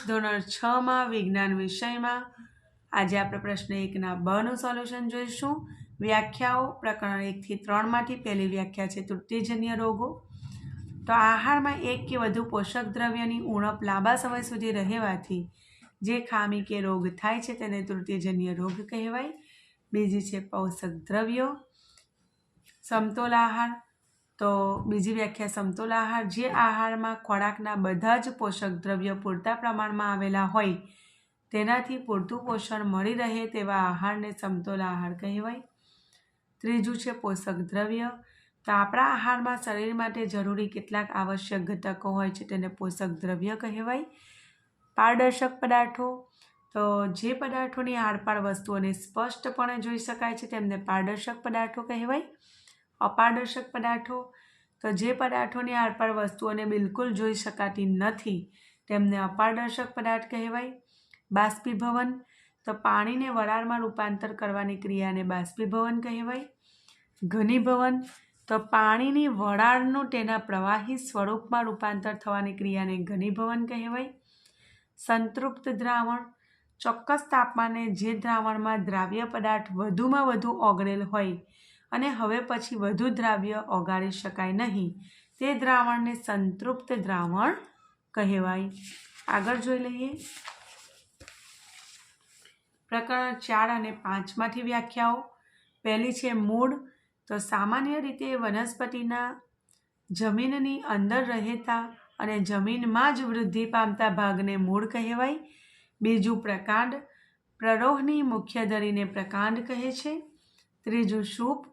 Friends, ધોરણ 6 માં વિજ્ઞાન વિષયમાં આજે આપણે પ્રશ્ન 1ના બનું સોલ્યુશન જોઈશું। વ્યાખ્યાઓ પ્રકરણ 1 થી 3 માંથી પહેલી વ્યાખ્યા છે તૃતીયજન્ય રોગો। તો આહારમાં એક કે વધુ પોષક દ્રવ્યની ઉણપ લાંબા સમય સુધી રહેવાથી જે ખામી કે રોગ થાય છે તેને તૃતીયજન્ય રોગ કહેવાય। બીજી છે પોષક દ્રવ્યો। સમતોલ આહાર, તો બીજી વ્યાખ્યા સમતોલ આહાર, જે આહારમાં ખોરાકના બધા જ પોષક દ્રવ્યો પૂરતા પ્રમાણમાં આવેલા હોય તેનાથી પૂરતું પોષણ મળી રહે તેવા આહારને સમતોલ આહાર કહેવાય। ત્રીજું છે પોષક દ્રવ્ય, તો આપણા આહારમાં શરીર માટે જરૂરી કેટલાક આવશ્યક ઘટકો હોય છે તેને પોષક દ્રવ્ય કહેવાય। પારદર્શક પદાર્થો, તો જે પદાર્થોની આરપાર વસ્તુઓને સ્પષ્ટપણે જોઈ શકાય છે તેમને પારદર્શક પદાર્થો કહેવાય। અપારદર્શક પદાર્થો, તો જે પદાર્થોની આરપાર વસ્તુઓને બિલકુલ જોઈ શકાતી નથી તેમને અપારદર્શક પદાર્થ કહેવાય। બાષ્પીભવન, તો પાણીને વરાળમાં રૂપાંતર કરવાની ક્રિયાને બાષ્પીભવન કહેવાય। ઘનીભવન, તો પાણીની વરાળનું તેના પ્રવાહી સ્વરૂપમાં રૂપાંતર થવાની ક્રિયાને ઘનીભવન કહેવાય। સંતૃપ્ત દ્રાવણ, ચોક્કસ તાપમાને જે દ્રાવણમાં દ્રાવ્ય પદાર્થ વધુમાં વધુ ઓગળેલ હોય અને હવે પછી વધુ દ્રાવ્ય ઓગાળી શકાય નહીં તે દ્રાવણને સંતૃપ્ત દ્રાવણ કહેવાય। આગળ જોઈ લઈએ પ્રકરણ 4 અને 5 માંથી વ્યાખ્યાઓ। પહેલી છે મૂળ, તો સામાન્ય રીતે વનસ્પતિના જમીનની અંદર રહેતા અને જમીનમાં જ વૃદ્ધિ પામતા ભાગને મૂળ કહેવાય। બીજું પ્રકાંડ, પ્રરોહની મુખ્ય ધરીને પ્રકાંડ કહે છે। ત્રીજું સૂપ,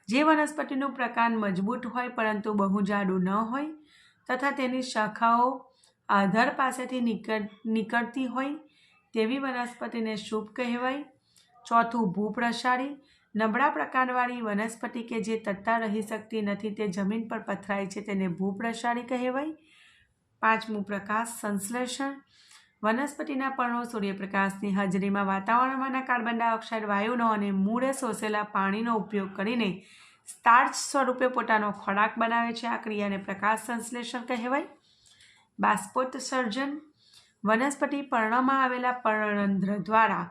જે વનસ્પતિનું પ્રકાંડ મજબૂત હોય પરંતુ બહુ જાડું ન હોય તથા તેની શાખાઓ આધાર પાસેથી નીકળતી હોય તેવી વનસ્પતિને સૂપ કહેવાય। ચોથું ભૂપ્રસારી, નબળા પ્રકાંડવાળી વનસ્પતિ કે જે તરતા રહી શકતી નથી તે જમીન પર પથરાય છે તેને ભૂપ્રસારી કહેવાય। પાંચમું પ્રકાશ સંશ્લેષણ, વનસ્પતિના પર્ણો સૂર્યપ્રકાશની હાજરીમાં વાતાવરણમાંના કાર્બન ડાયોક્સાઇડ વાયુનો અને મૂળે શોષેલા પાણીનો ઉપયોગ કરીને સ્ટાર્ચ સ્વરૂપે પોતાનો ખોરાક બનાવે છે, આ ક્રિયાને પ્રકાશ સંશ્લેષણ કહેવાય। બાષ્પોત્સર્જન, વનસ્પતિ પર્ણમાં આવેલા પર્ણરંધ્ર દ્વારા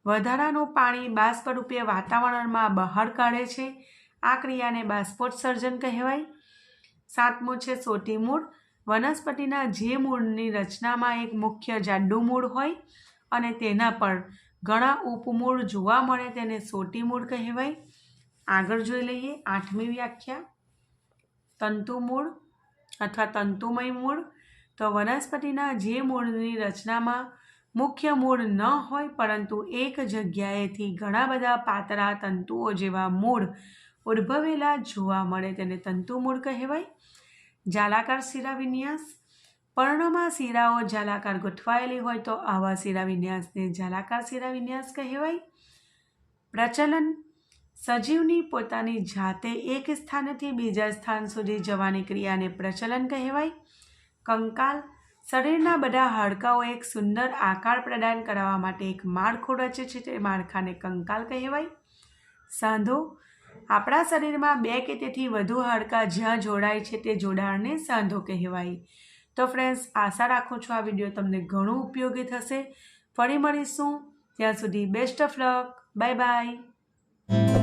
વધારાનું પાણી બાષ્પ રૂપે વાતાવરણમાં બહાર કાઢે છે, આ ક્રિયાને બાષ્પોત્સર્જન કહેવાય। સાતમું છે સોટી મૂળ, વનસ્પતિના જે મૂળની રચનામાં એક મુખ્ય જાડું મૂળ હોય અને તેના પર ઘણા ઉપમૂળ જોવા મળે તેને સોટી મૂળ કહેવાય। આગળ જોઈ લઈએ 8મી વ્યાખ્યા તંતુમૂળ અથવા તંતુમય મૂળ, તો વનસ્પતિના જે મૂળની રચનામાં મુખ્ય મૂળ ન હોય પરંતુ એક જગ્યાએથી ઘણા બધા પાતળા તંતુઓ જેવા મૂળ ઉદ્ભવેલા જોવા મળે તેને તંતુમૂળ કહેવાય। જાલાકાર શિરાવિન્યાસ, પર્ણમાં શિરાઓ જાલાકાર ગોઠવાયેલી હોય તો આવા શિરાવિન્યાસને જાલાકાર શિરાવિન્યાસ કહેવાય। પ્રચલન, સજીવની પોતાની જાતે એક સ્થાનથી બીજા સ્થાન સુધી જવાની ક્રિયાને પ્રચલન કહેવાય। કંકાલ, શરીરના બધા હાડકાઓ એક સુંદર આકાર પ્રદાન કરવા માટે એક માળખું રચે છે તે માળખાને કંકાલ કહેવાય। સાંધો, આપણા શરીરમાં 2 કે તેથી વધુ હાડકાં જ્યાં જોડાય છે તે જોડાણને સાંધો કહેવાય। તો ફ્રેન્ડ્સ, આશા રાખું છું આ વિડીયો તમને ઘણું ઉપયોગી થશે। ફરી મળીશું, ત્યાં સુધી best of luck, bye bye.